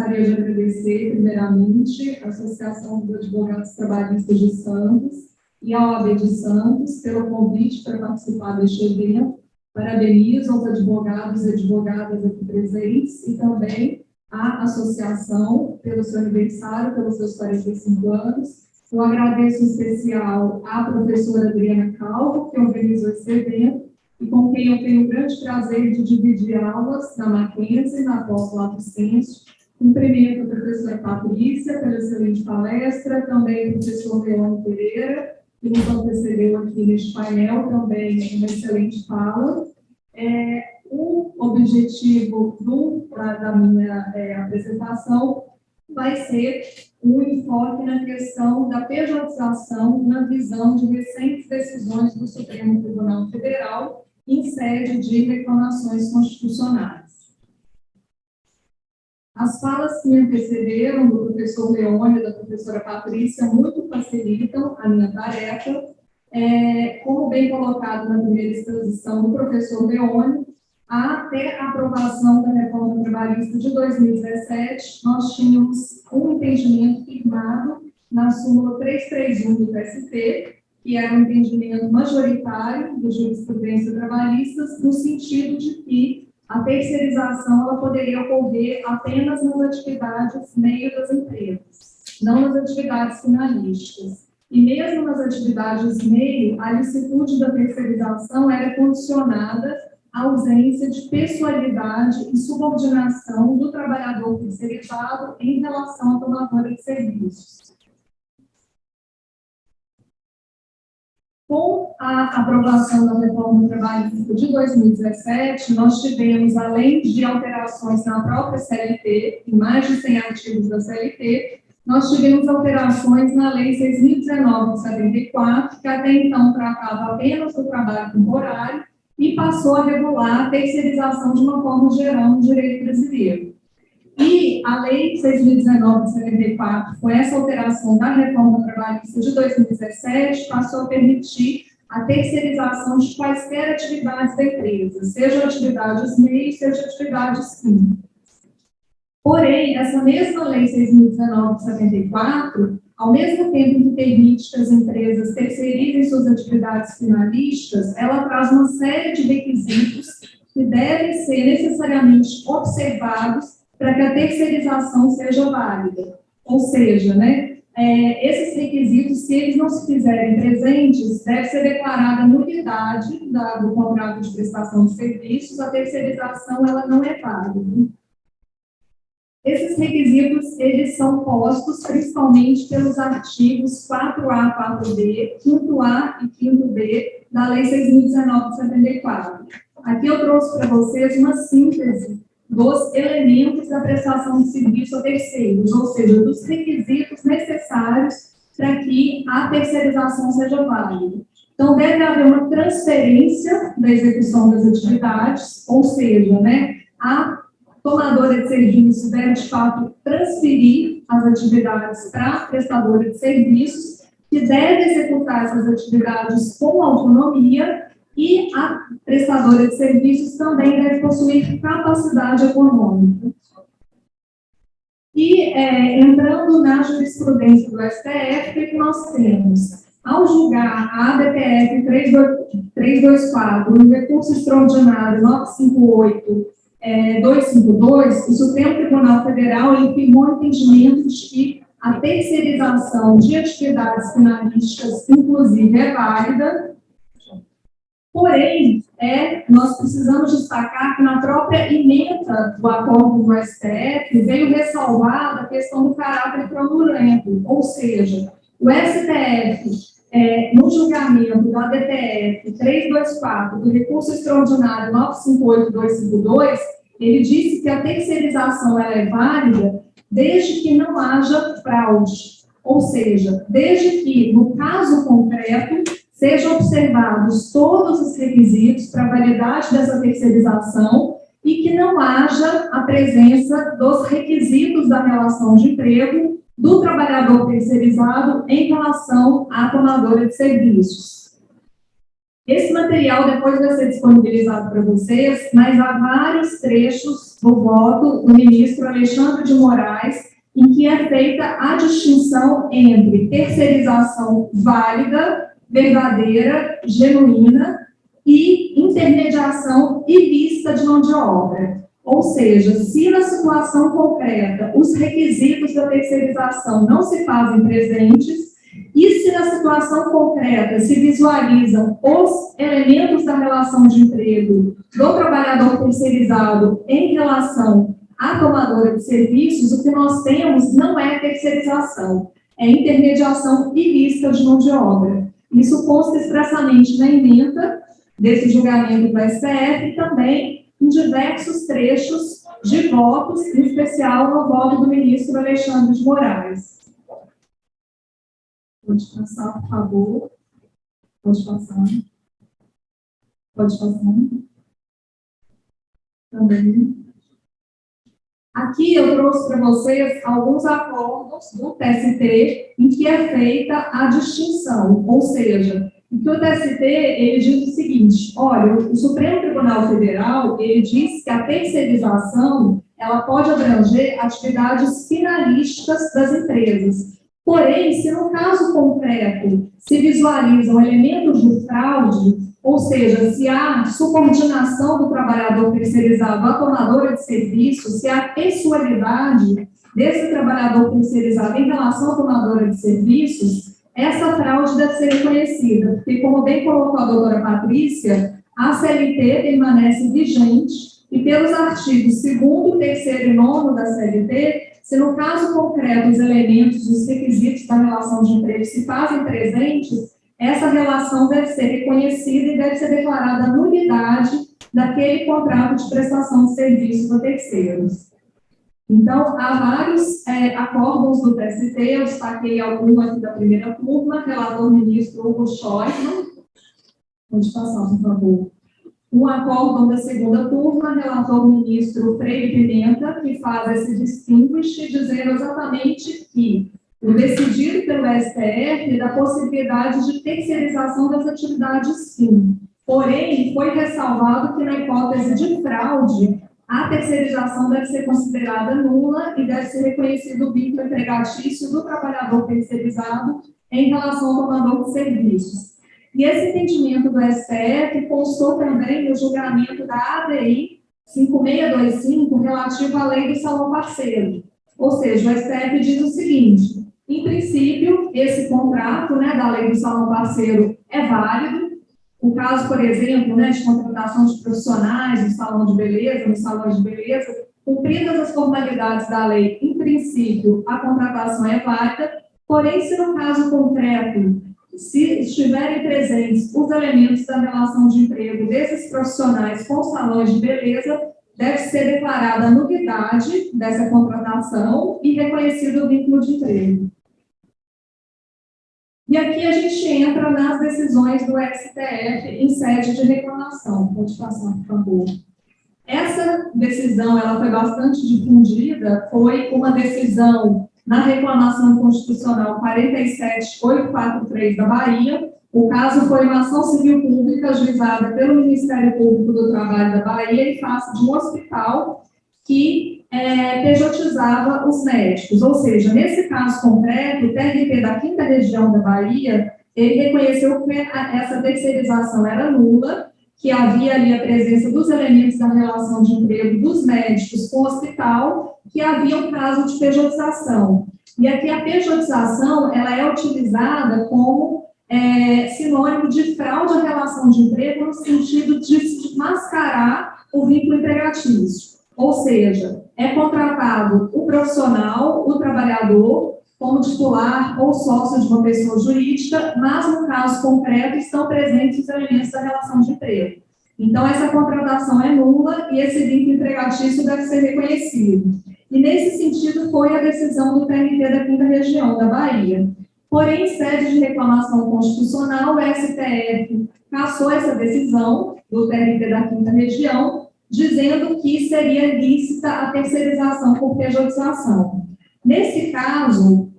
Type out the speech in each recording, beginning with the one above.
gostaria de agradecer, primeiramente, a Associação dos Advogados Trabalhistas de Santos e a OAB de Santos pelo convite para participar deste evento. Parabenizo aos advogados e advogadas aqui presentes e também à associação pelo seu aniversário, pelos seus 45 anos. Eu agradeço em especial à professora Adriana Calvo, que organizou esse evento, e com quem eu tenho o grande prazer de dividir aulas na Mackenzie, na pós-Lato Sensu. Cumprimento a professora Patrícia pela excelente palestra, também o professor Leone Pereira, que nos antecedeu aqui neste painel, também uma excelente fala. O objetivo da minha apresentação vai ser um enfoque na questão da pejotização na visão de recentes decisões do Supremo Tribunal Federal em sede de reclamações constitucionais. As falas que me antecederam, do professor Leone e da professora Patrícia, muito facilitam a minha tarefa. Como bem colocado na primeira exposição do professor Leone, até a aprovação da reforma trabalhista de 2017, nós tínhamos um entendimento firmado na súmula 331 do TST, que era um entendimento majoritário da jurisprudência trabalhista, no sentido de que a terceirização ela poderia ocorrer apenas nas atividades meio das empresas, não nas atividades finalísticas. E mesmo nas atividades meio, a licitude da terceirização era condicionada à ausência de pessoalidade e subordinação do trabalhador terceirizado em relação à tomadora de serviços. Com a aprovação da reforma trabalhista de 2017, nós tivemos, além de alterações na própria CLT, em mais de 100 artigos da CLT, nós tivemos alterações na Lei 6.019 de 74, que até então tratava apenas do trabalho temporário e passou a regular a terceirização de uma forma geral no direito brasileiro. E a Lei 6.019 de 74, com essa alteração da reforma trabalhista de 2017, passou a permitir a terceirização de quaisquer atividades da empresa, sejam atividades meio, sejam atividades fim. Porém, essa mesma Lei 6.019 de 74, ao mesmo tempo que permite que as empresas terceirizem suas atividades finalistas, ela traz uma série de requisitos que devem ser necessariamente observados para que a terceirização seja válida. Ou seja, esses requisitos, se eles não se fizerem presentes, deve ser declarada a nulidade do contrato de prestação de serviços, a terceirização ela não é válida. Esses requisitos, eles são postos principalmente pelos artigos 4A, 4B, 5A e 5B da Lei 6.019 de 74. Aqui eu trouxe para vocês uma síntese dos elementos da prestação de serviço a terceiros, ou seja, dos requisitos necessários para que a terceirização seja válida. Então, deve haver uma transferência da execução das atividades, ou seja, a tomadora de serviço deve, de fato, transferir as atividades para a prestadora de serviços, que deve executar essas atividades com autonomia, e a prestadora de serviços também deve possuir capacidade econômica. E, entrando na jurisprudência do STF, o que nós temos? Ao julgar a ADPF 324, no recurso extraordinário 958-252, o Supremo Tribunal Federal firmou o entendimento de que a terceirização de atividades finalísticas, inclusive, é válida. Porém, nós precisamos destacar que na própria emenda do acordo do STF veio ressalvada a questão do caráter fraudulento, ou seja, o STF, no julgamento da ADPF 324, do recurso extraordinário 958-252, ele disse que a terceirização ela é válida desde que não haja fraude, ou seja, desde que, no caso concreto, sejam observados todos os requisitos para a validade dessa terceirização e que não haja a presença dos requisitos da relação de emprego do trabalhador terceirizado em relação à tomadora de serviços. Esse material depois vai ser disponibilizado para vocês, mas há vários trechos do voto do ministro Alexandre de Moraes em que é feita a distinção entre terceirização válida, verdadeira, genuína e intermediação ilícita de mão de obra. Ou seja, se na situação concreta os requisitos da terceirização não se fazem presentes, e se na situação concreta se visualizam os elementos da relação de emprego do trabalhador terceirizado em relação à tomadora de serviços, o que nós temos não é terceirização, é intermediação ilícita de mão de obra. Isso consta expressamente na ementa desse julgamento do STF e também em diversos trechos de votos, em especial no voto do ministro Alexandre de Moraes. Pode passar, por favor. Pode passar. Pode passar. Também. Aqui eu trouxe para vocês alguns acordos do TST em que é feita a distinção, ou seja, em que o TST ele diz o seguinte: olha, o Supremo Tribunal Federal ele diz que a terceirização ela pode abranger atividades finalísticas das empresas. Porém, se no caso concreto se visualizam elementos de fraude, ou seja, se há subordinação do trabalhador terceirizado à tomadora de serviço, se há pessoalidade desse trabalhador terceirizado em relação à tomadora de serviços, essa fraude deve ser reconhecida, porque, como bem colocou a doutora Patrícia, a CLT permanece vigente e pelos artigos 2º, 3º e 9º da CLT, se no caso concreto os elementos, os requisitos da relação de emprego se fazem presentes, essa relação deve ser reconhecida e deve ser declarada a nulidade daquele contrato de prestação de serviços a terceiros. Então, há vários acórdons do TST, eu destaquei algum aqui da primeira turma, relator ministro Hugo Scheuchmann. Pode passar, por favor. Um acórdão da segunda turma, relator ministro Freire Pimenta, que faz esse distinguish, dizendo exatamente que o decidido pelo STF da possibilidade de terceirização das atividades, sim. Porém, foi ressalvado que na hipótese de fraude, a terceirização deve ser considerada nula e deve ser reconhecido o vínculo empregatício do trabalhador terceirizado em relação ao tomador de serviços. E esse entendimento do STF constou também no julgamento da ADI 5625, relativo à lei do salão parceiro. Ou seja, o STF diz o seguinte: em princípio, esse contrato, da lei do salão parceiro é válido. O caso, por exemplo, de contratação de profissionais no salão de beleza, no salão de beleza, cumpridas as formalidades da lei, em princípio, a contratação é válida. Porém, se no caso concreto, se estiverem presentes os elementos da relação de emprego desses profissionais com salões de beleza, deve ser declarada a nulidade dessa contratação e reconhecido o vínculo de emprego. E aqui a gente entra nas decisões do STF em sede de reclamação. Pode passar, por favor. Essa decisão ela foi bastante difundida, foi uma decisão na reclamação constitucional 47843 da Bahia. O caso foi uma ação civil pública ajuizada pelo Ministério Público do Trabalho da Bahia em face de um hospital que pejotizava os médicos. Ou seja, nesse caso concreto, o TRT da 5ª Região da Bahia, ele reconheceu que essa terceirização era nula, que havia ali a presença dos elementos da relação de emprego dos médicos com o hospital, que havia um caso de pejotização. E aqui a pejotização, ela é utilizada como sinônimo de fraude à relação de emprego no sentido de mascarar o vínculo empregatício. Ou seja, é contratado o profissional, o trabalhador, como titular ou sócio de uma pessoa jurídica, mas no caso concreto estão presentes os elementos da relação de emprego. Então, essa contratação é nula e esse vínculo empregatício deve ser reconhecido. E, nesse sentido, foi a decisão do TRT da 5ª Região da Bahia. Porém, em sede de reclamação constitucional, o STF cassou essa decisão do TRT da 5ª Região, dizendo que seria lícita a terceirização por pejotização. Nesse caso,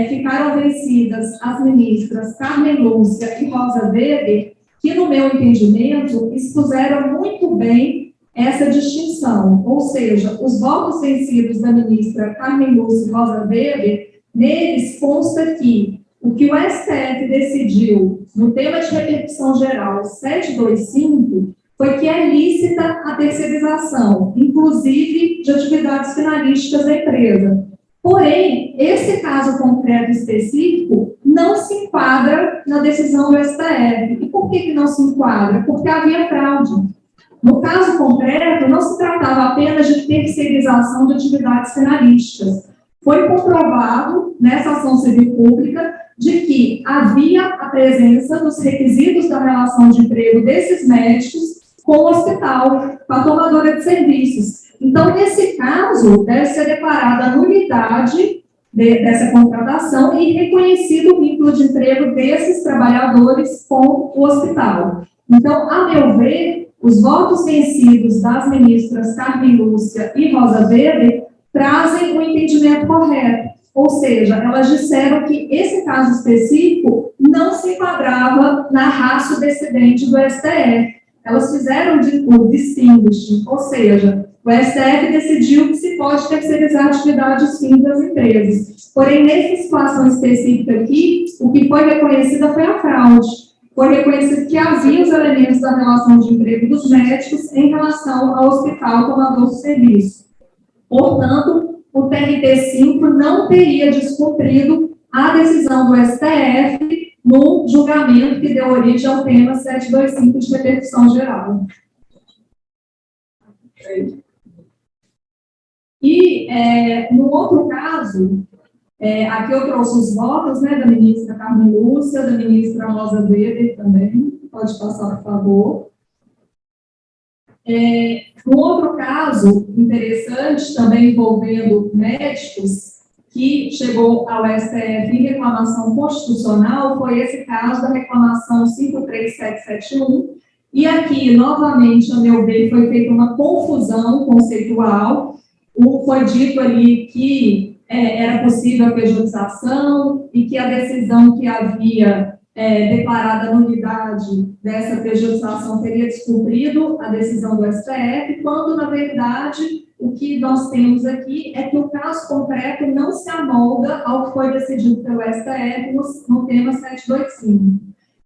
ficaram vencidas as ministras Carmen Lúcia e Rosa Weber, que, no meu entendimento, expuseram muito bem essa distinção, ou seja, os votos vencidos da ministra Carmen Lúcia Rosa Weber, neles consta que o que o STF decidiu no tema de repercussão geral 725 foi que é lícita a terceirização, inclusive de atividades finalísticas da empresa. Porém, esse caso concreto específico não se enquadra na decisão do STF. E por que não se enquadra? Porque havia fraude. No caso concreto, não se tratava apenas de terceirização de atividades finalísticas. Foi comprovado, nessa ação civil pública, de que havia a presença dos requisitos da relação de emprego desses médicos com o hospital, com a tomadora de serviços. Então, nesse caso, deve ser declarada a nulidade dessa contratação e reconhecido o vínculo de emprego desses trabalhadores com o hospital. Então, a meu ver, os votos vencidos das ministras Carmen Lúcia e Rosa Weber trazem o entendimento correto. Ou seja, elas disseram que esse caso específico não se enquadrava na ratio decidente do STF. Elas fizeram o distinguishing, ou seja, o STF decidiu que se pode terceirizar atividades fins das empresas. Porém, nessa situação específica aqui, o que foi reconhecido foi a fraude. Foi reconhecido que havia os elementos da relação de emprego dos médicos em relação ao hospital tomador de serviço. Portanto, o TRT5 não teria descumprido a decisão do STF no julgamento que deu origem ao tema 725 de repercussão geral. E, no outro caso, aqui eu trouxe os votos, né, da ministra Carmen Lúcia, da ministra Rosa Weber também, pode passar, por favor. Um outro caso interessante, também envolvendo médicos, que chegou ao STF em reclamação constitucional, foi esse caso da reclamação 53771, e aqui, novamente, a meu ver, foi feita uma confusão conceitual. Foi dito ali que era possível a pejotização e que a decisão que havia declarado a nulidade dessa pejotização teria descumprido a decisão do STF, quando, na verdade, o que nós temos aqui é que o caso concreto não se amolda ao que foi decidido pelo STF no tema 725.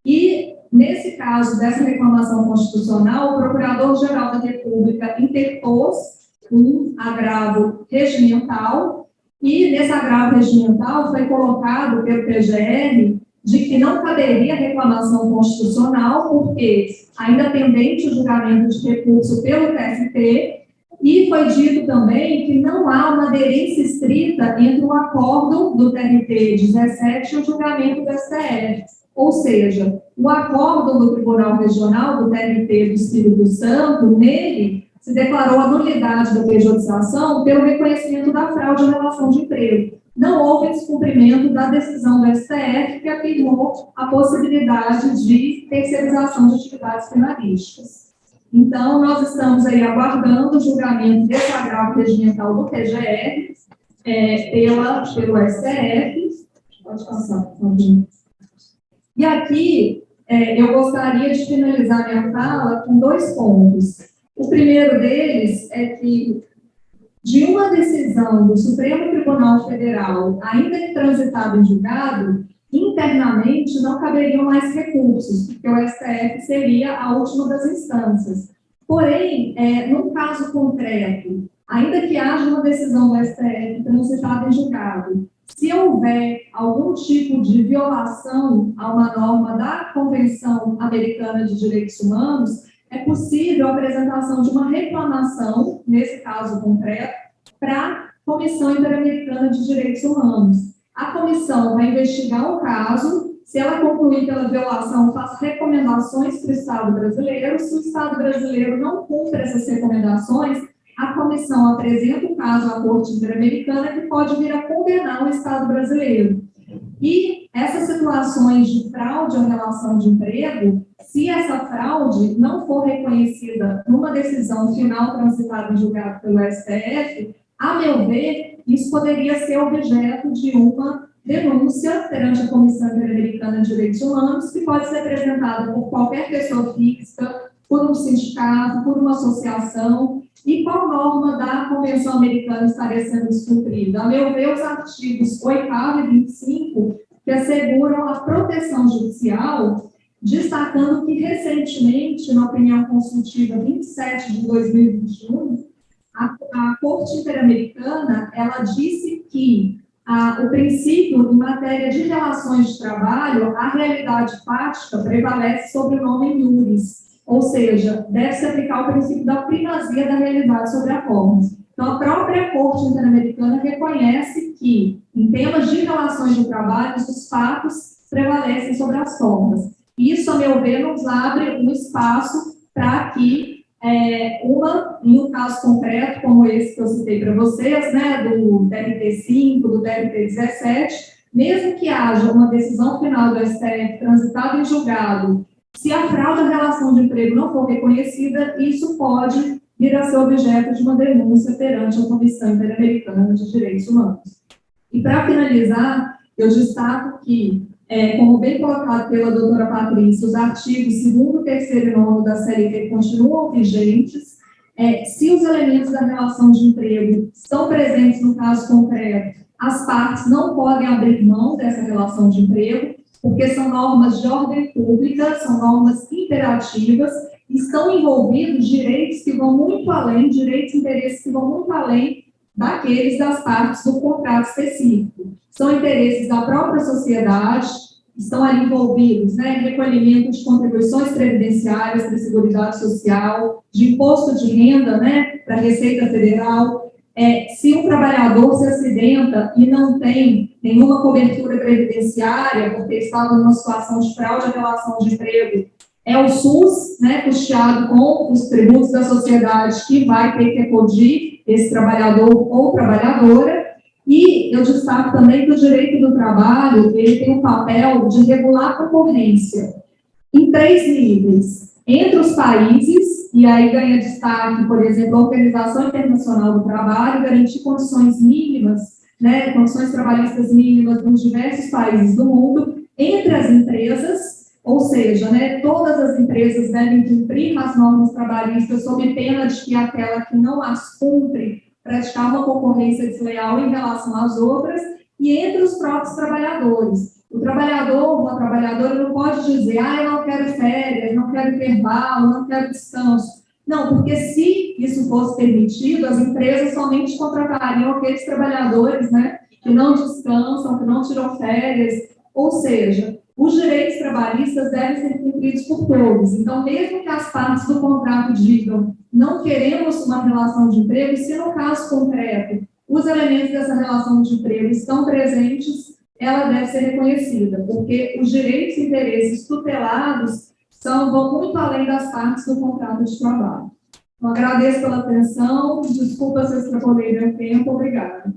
E, nesse caso dessa reclamação constitucional, o Procurador-Geral da República interpôs um agravo regimental, e nesse agravo regimental foi colocado pelo PGR de que não caberia reclamação constitucional, porque ainda pendente o julgamento de recurso pelo TST, e foi dito também que não há uma aderência estrita entre o acordo do TRT 17 e o julgamento do STF. Ou seja, o acordo do Tribunal Regional do TRT do Espírito Santo, nele, se declarou a nulidade da pejotização pelo reconhecimento da fraude em relação de emprego. Não houve descumprimento da decisão do STF, que afirmou a possibilidade de terceirização de atividades finalísticas. Então, nós estamos aí aguardando o julgamento desse agravo regimental do PGR pelo STF. Pode passar, por favor. E aqui, eu gostaria de finalizar minha fala com 2 pontos. O primeiro deles é que, de uma decisão do Supremo Tribunal Federal, ainda que transitada em julgado, internamente não caberiam mais recursos, porque o STF seria a última das instâncias. Porém, num caso concreto, ainda que haja uma decisão do STF transitada em julgado, se houver algum tipo de violação a uma norma da Convenção Americana de Direitos Humanos, é possível a apresentação de uma reclamação, nesse caso concreto, para a Comissão Interamericana de Direitos Humanos. A comissão vai investigar o caso, se ela concluir pela violação, faz recomendações para o Estado brasileiro. Se o Estado brasileiro não cumpre essas recomendações, a comissão apresenta o caso à Corte Interamericana, que pode vir a condenar o Estado brasileiro. E essas situações de fraude em relação de emprego, se essa fraude não for reconhecida numa decisão final transitada em julgado pelo STF, a meu ver, isso poderia ser objeto de uma denúncia perante a Comissão Interamericana de Direitos Humanos, que pode ser apresentada por qualquer pessoa física, por um sindicato, por uma associação, e qual norma da Convenção Americana estaria sendo descumprida. A meu ver, os artigos 8º e 25, que asseguram a proteção judicial, destacando que, recentemente, na opinião consultiva 27 de 2021, a Corte Interamericana, ela disse que o princípio em matéria de relações de trabalho, a realidade fática prevalece sobre o nome iuris, ou seja, deve-se aplicar o princípio da primazia da realidade sobre a forma. Então, a própria Corte Interamericana reconhece que, em temas de relações de trabalho, os fatos prevalecem sobre as formas. Isso, a meu ver, nos abre um espaço para que em um caso concreto, como esse que eu citei para vocês, né, do DRT-5, do DRT-17, mesmo que haja uma decisão final do STF transitada em julgado, se a fraude à relação de emprego não for reconhecida, isso pode vir a ser objeto de uma denúncia perante a Comissão Interamericana de Direitos Humanos. E, para finalizar, eu destaco que, como bem colocado pela doutora Patrícia, os artigos 2º, 3º e 9º da CLT continuam vigentes. Se os elementos da relação de emprego estão presentes no caso concreto, as partes não podem abrir mão dessa relação de emprego, porque são normas de ordem pública, são normas imperativas, estão envolvidos direitos que vão muito além, direitos e interesses que vão muito além daqueles das partes do contrato específico. São interesses da própria sociedade, estão ali envolvidos, né, em recolhimento de contribuições previdenciárias para a Seguridade Social, de imposto de renda, né, para a Receita Federal. Se um trabalhador se acidenta e não tem nenhuma cobertura previdenciária, porque estava numa situação de fraude à relação de emprego, é o SUS, né, custeado com os tributos da sociedade, que vai ter que acudir esse trabalhador ou trabalhadora. E eu destaco também que o direito do trabalho, ele tem um papel de regular a concorrência em 3 níveis. Entre os países, e aí ganha destaque, por exemplo, a Organização Internacional do Trabalho, garantir condições mínimas, né, condições trabalhistas mínimas nos diversos países do mundo, entre as empresas, ou seja, né, todas as empresas devem cumprir as normas trabalhistas sob pena de que aquela que não as cumpre praticar uma concorrência desleal em relação às outras, e entre os próprios trabalhadores. O trabalhador ou a trabalhadora não pode dizer, eu não quero férias, não quero intervalo, não quero descanso. Não, porque se isso fosse permitido, as empresas somente contratariam aqueles trabalhadores, né, que não descansam, que não tiram férias, ou seja, os direitos trabalhistas devem ser cumpridos por todos. Então, mesmo que as partes do contrato digam não queremos uma relação de emprego, se no caso concreto os elementos dessa relação de emprego estão presentes, ela deve ser reconhecida, porque os direitos e interesses tutelados vão muito além das partes do contrato de trabalho. Então, agradeço pela atenção, desculpa se eu extrapolei meu tempo, obrigada.